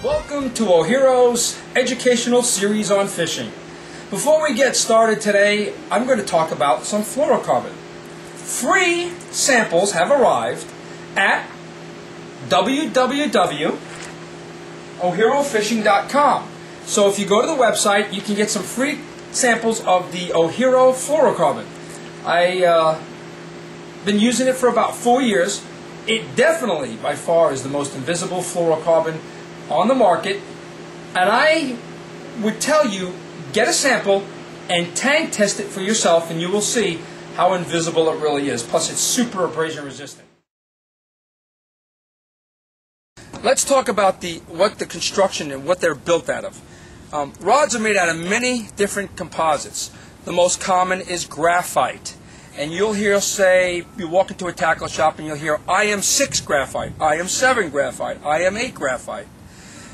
Welcome to Ohiro's educational series on fishing. Before we get started today, I'm going to talk about some fluorocarbon. Free samples have arrived at www.ohirofishing.com. So if you go to the website, you can get some free samples of the Ohiro fluorocarbon. I've been using it for about 4 years. It definitely, by far, is the most invisible fluorocarbon on the market, and I would tell you, get a sample and tank test it for yourself, and you will see how invisible it really is. Plus, it's super abrasion resistant. Let's talk about what the construction and what they're built out of. Rods are made out of many different composites. The most common is graphite. And you'll hear you walk into a tackle shop and you'll hear IM6 graphite, IM7 graphite, IM8 graphite.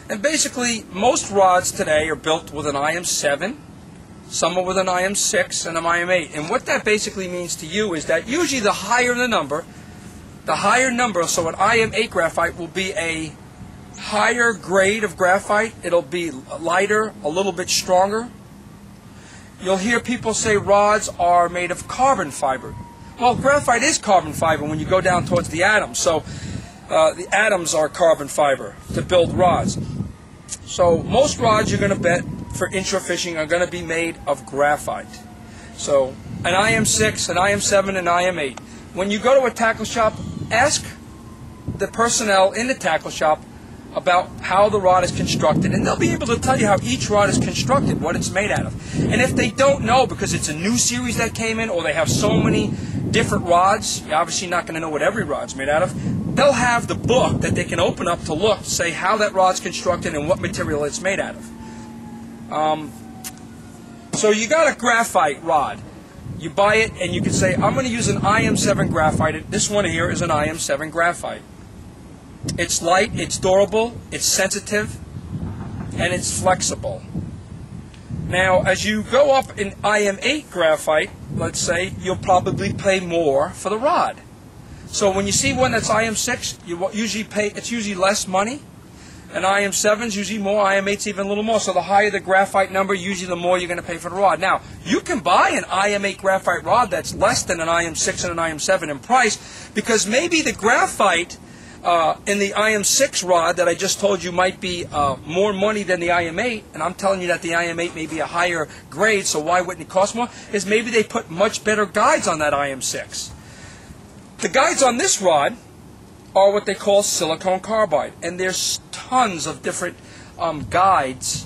And basically, most rods today are built with an IM7, some are with an IM6 and an IM8. And what that basically means to you is that usually the higher the number, so an IM8 graphite will be a higher grade of graphite. It'll be lighter, a little bit stronger. You'll hear people say rods are made of carbon fiber. Well, graphite is carbon fiber when you go down towards the atoms. So the atoms are carbon fiber to build rods. So most rods you're going to bet for inshore fishing are going to be made of graphite. So an IM6, an IM7, and IM8. When you go to a tackle shop, ask the personnel in the tackle shop about how the rod is constructed, and they'll be able to tell you how each rod is constructed, what it's made out of. And if they don't know because it's a new series that came in, or they have so many different rods, you're obviously not going to know what every rod's made out of, they'll have the book that they can open up to look to say how that rod's constructed and what material it's made out of. So you got a graphite rod. You buy it and you can say, I'm going to use an IM7 graphite. This one here is an IM7 graphite. It's light, it's durable, it's sensitive, and it's flexible. Now, as you go up in IM8 graphite, let's say, you'll probably pay more for the rod. So when you see one that's IM6, it's usually less money. And IM7's usually more, IM8's even a little more. So the higher the graphite number, usually the more you're going to pay for the rod. Now, you can buy an IM8 graphite rod that's less than an IM6 and an IM7 in price, because maybe the graphite in the IM6 rod that I just told you might be more money than the IM8, and I'm telling you that the IM8 may be a higher grade, so why wouldn't it cost more? Is maybe they put much better guides on that IM6. The guides on this rod are what they call silicon carbide, and there's tons of different guides,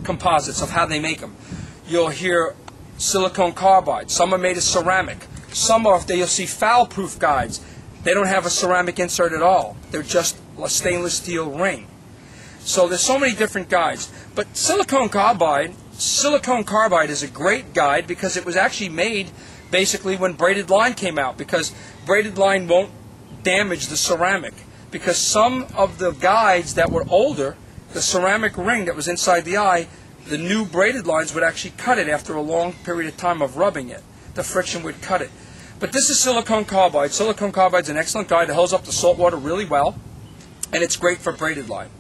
composites of how they make them. You'll hear silicon carbide. Some are made of ceramic. Some are, you'll see foul-proof guides. They don't have a ceramic insert at all. They're just a stainless steel ring. So there's so many different guides. But silicon carbide is a great guide because it was actually made basically when braided line came out, because braided line won't damage the ceramic. Because some of the guides that were older, the ceramic ring that was inside the eye, the new braided lines would actually cut it after a long period of time of rubbing it. The friction would cut it. But this is silicon carbide. Silicon carbide is an excellent guide. It holds up the salt water really well, and it's great for braided line.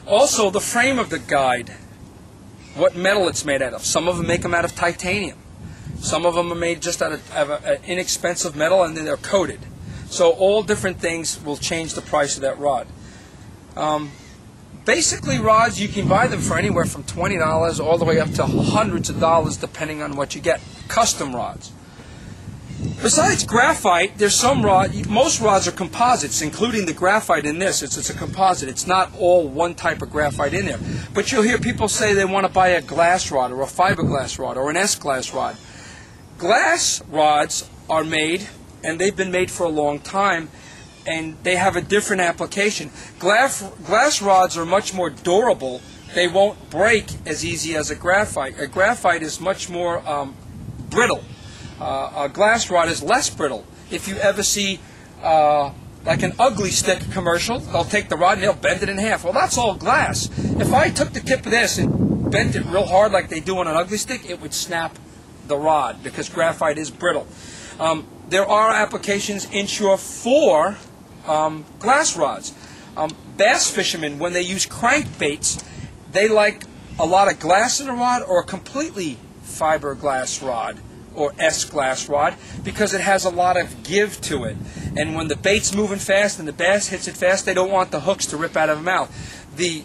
Also, the frame of the guide, what metal it's made out of. Some of them make them out of titanium. Some of them are made just out of an inexpensive metal, and then they're coated. So all different things will change the price of that rod. Basically, rods, you can buy them for anywhere from $20 all the way up to hundreds of dollars, depending on what you get. Custom rods. Besides graphite, there's some most rods are composites, including the graphite in this. It's a composite. It's not all one type of graphite in there. But you'll hear people say they want to buy a glass rod or a fiberglass rod or an S-glass rod. Glass rods are made, and they've been made for a long time, and they have a different application. Glass rods are much more durable. They won't break as easy as a graphite. A graphite is much more brittle. A glass rod is less brittle. If you ever see like an Ugly Stick commercial, they'll take the rod and they'll bend it in half. Well, that's all glass. If I took the tip of this and bent it real hard like they do on an Ugly Stick, it would snap the rod because graphite is brittle. There are applications inshore for glass rods. Bass fishermen, when they use crankbaits, they like a lot of glass in the rod or a completely fiberglass rod or S-glass rod because it has a lot of give to it. And when the bait's moving fast and the bass hits it fast, they don't want the hooks to rip out of the mouth. The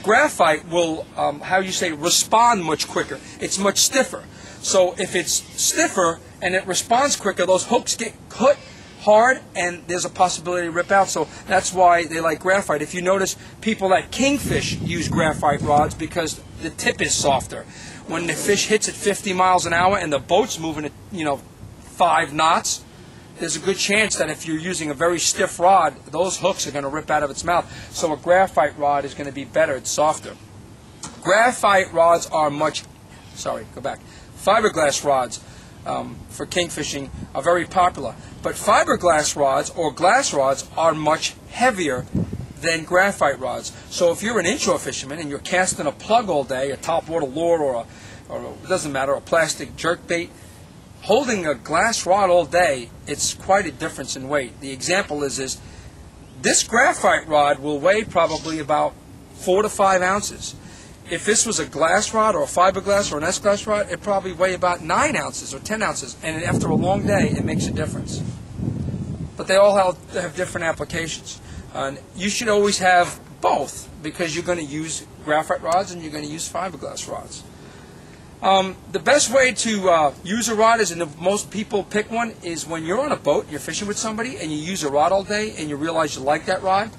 graphite will, respond much quicker. It's much stiffer. So if it's stiffer and it responds quicker, those hooks get cut hard and there's a possibility to rip out. So that's why they like graphite. If you notice, people that kingfish use graphite rods because the tip is softer. When the fish hits at 50 miles an hour and the boat's moving at 5 knots, there's a good chance that if you're using a very stiff rod, those hooks are going to rip out of its mouth. So a graphite rod is going to be better. It's softer. Graphite rods are fiberglass rods for kingfishing are very popular. But fiberglass rods or glass rods are much heavier than graphite rods. So if you're an inshore fisherman and you're casting a plug all day, a topwater lure or it doesn't matter, a plastic jerkbait, holding a glass rod all day, it's quite a difference in weight. The example is this graphite rod will weigh probably about 4 to 5 ounces. If this was a glass rod or a fiberglass or an S-glass rod, it'd probably weigh about 9 ounces or 10 ounces. And after a long day, it makes a difference. But they all have different applications. You should always have both because you're going to use graphite rods and you're going to use fiberglass rods. The best way to use a rod is, and most people pick one, is when you're on a boat, you're fishing with somebody, and you use a rod all day and you realize you like that rod.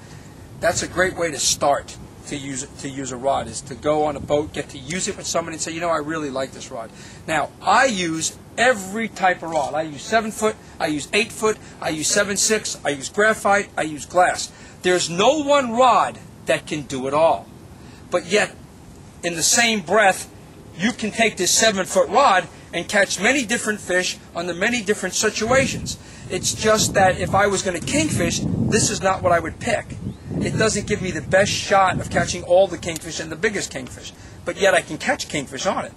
That's a great way to start to use a rod, is to go on a boat, get to use it with somebody and say, I really like this rod. Now, I use every type of rod. I use 7-foot, I use 8-foot, I use 7/6, I use graphite, I use glass. There's no one rod that can do it all. But yet, in the same breath, you can take this 7-foot rod and catch many different fish under many different situations. It's just that if I was going to kingfish, this is not what I would pick. It doesn't give me the best shot of catching all the kingfish and the biggest kingfish, but yet I can catch kingfish on it.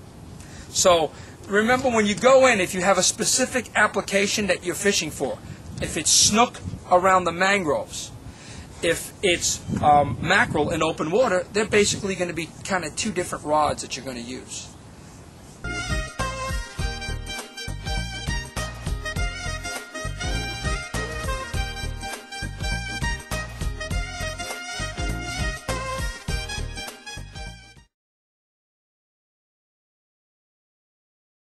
So remember, when you go in, if you have a specific application that you're fishing for, if it's snook around the mangroves, if it's mackerel in open water, they're basically going to be kind of 2 different rods that you're going to use.